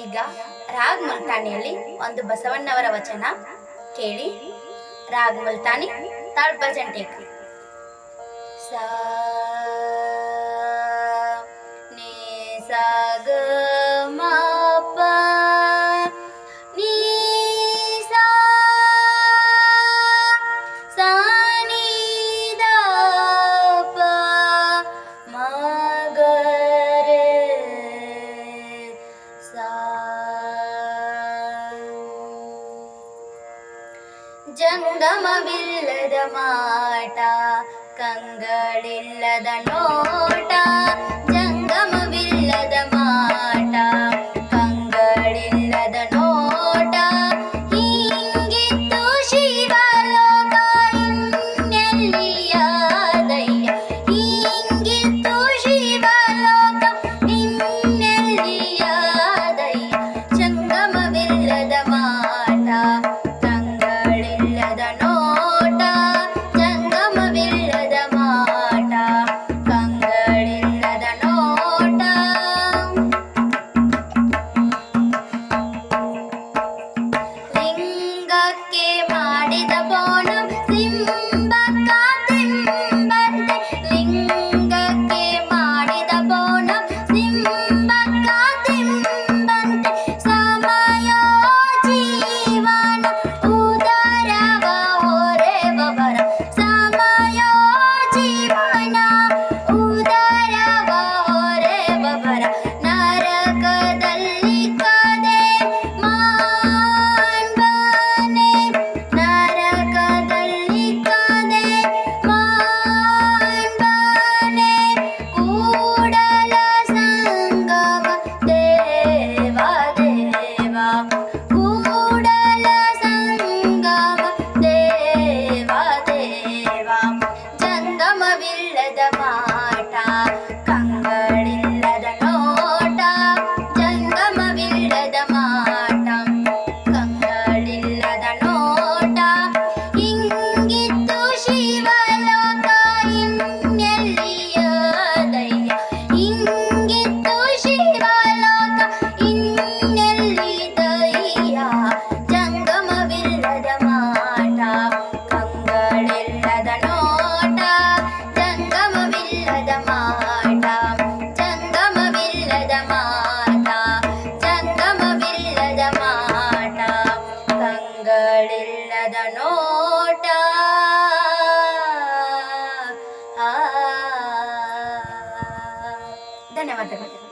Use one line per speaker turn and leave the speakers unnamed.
ಈಗ ರಾಗ್ ಮುಲ್ತಾನಿಯಲ್ಲಿ ಒಂದು ಬಸವಣ್ಣವರ ವಚನ ಕೇಳಿ. ರಾಗ್ ಮುಲ್ತಾನಿ ತಾಳ್ ಭಜನ್ ಟೇಕ. ಸಾ ನಿ ಸಾ ಗ ಮ ಪ ನಿ ಸಾ ಸಾ ನಿ ದ ಪ ಮ ಗ ರೆ ಸಾ. ಜಂಗಮವಿಲ್ಲದ ಮಾಟ, ಕಂಗಳಿಲ್ಲದ ನೋಟ. ಜಂಗಮವಿಲ್ಲದ ಮಾಟ, ಕಂಗಳಿಲ್ಲದ ನೋಟ. ಹಿಂಗಿತ್ತು ಶಿವಲೋಕ ಇನ್ನೆಲ್ಲಿಯ ದಯ್ಯ. ಹಿಂಗಿತ್ತು ಶಿವಲೋಕ ಇನ್ನೆಲ್ಲಿಯ ದಯ್ಯ. ಜಂಗಮವಿಲ್ಲದ ಮಾಟ, ಕಂಗಳಿಲ್ಲದ ನೋಟ. ಜಂಗಮವಿಲ್ಲದ ಮಾಟ, ಕಂಗಳಿಲ್ಲದ ನೋಟ. ಲಿಂಗಕ್ಕೆ ಮಾಡಿದ ಬೋನಂ ಸಿಂಬಕ್ಕ ತಿಂಬಂತೆ. ಲಿಂಗಕ್ಕೆ ಮಾಡಿದ ಬೋನಂ ಸಿಂಬಕ್ಕ ತಿಂಬಂತೆ. ಸಮಯ ಜೀವನ ಉದರವ ಹೊರೆವವರ. ಸಮಯ ಜೀವನ ಉದರವ ಹೊರೆವವರ. ನರಕದಲ್ಲಿ ಕದೆ ಮಾನ್ಬನೆ. ನರಕದಲ್ಲಿ ಕದೆ ಮಾನ್ಬನೆ. ಕೂಡಲ ಸಂಗಮ ದೇವ ದೇವ. ಕೂಡಲ ಸಂಗಮ ದೇವ ದೇವ. ಜಂಗಮವಿಲ್ಲದ ಮಾಟ, ಕಂಗಳಿಲ್ಲದ ನೋಟ. ಜಂಗಮವಿಲ್ಲದ ಮಾಟ, ಕಂಗಳಿಲ್ಲದ ನೋಟ. ಹಿಂಗಿತ್ತು ಶಿವಲೋಕ ಇನ್ನೆಲ್ಲಿಯ ದಯ್ಯ. ಹಿಂಗಿತ್ತು ಶಿವಲೋಕ ಇನ್ನೆಲ್ಲಿ ದಯ್ಯ. ಜಂಗಮವಿಲ್ಲದ ಮಾಟ, ಕಂಗಳಿಲ್ಲದ ನೋಟ. ಜಂಗಮವಿಲ್ಲದ ಮಾಟ, ಜಂಗಮವಿಲ್ಲದ ಮಾಟ. ಜಂಗಮವಿಲ್ಲದ ಮಾಟ, ಕಂಗಳಿಲ್ಲದ ನೋಟ. ಧನ್ಯವಾದಗಳು.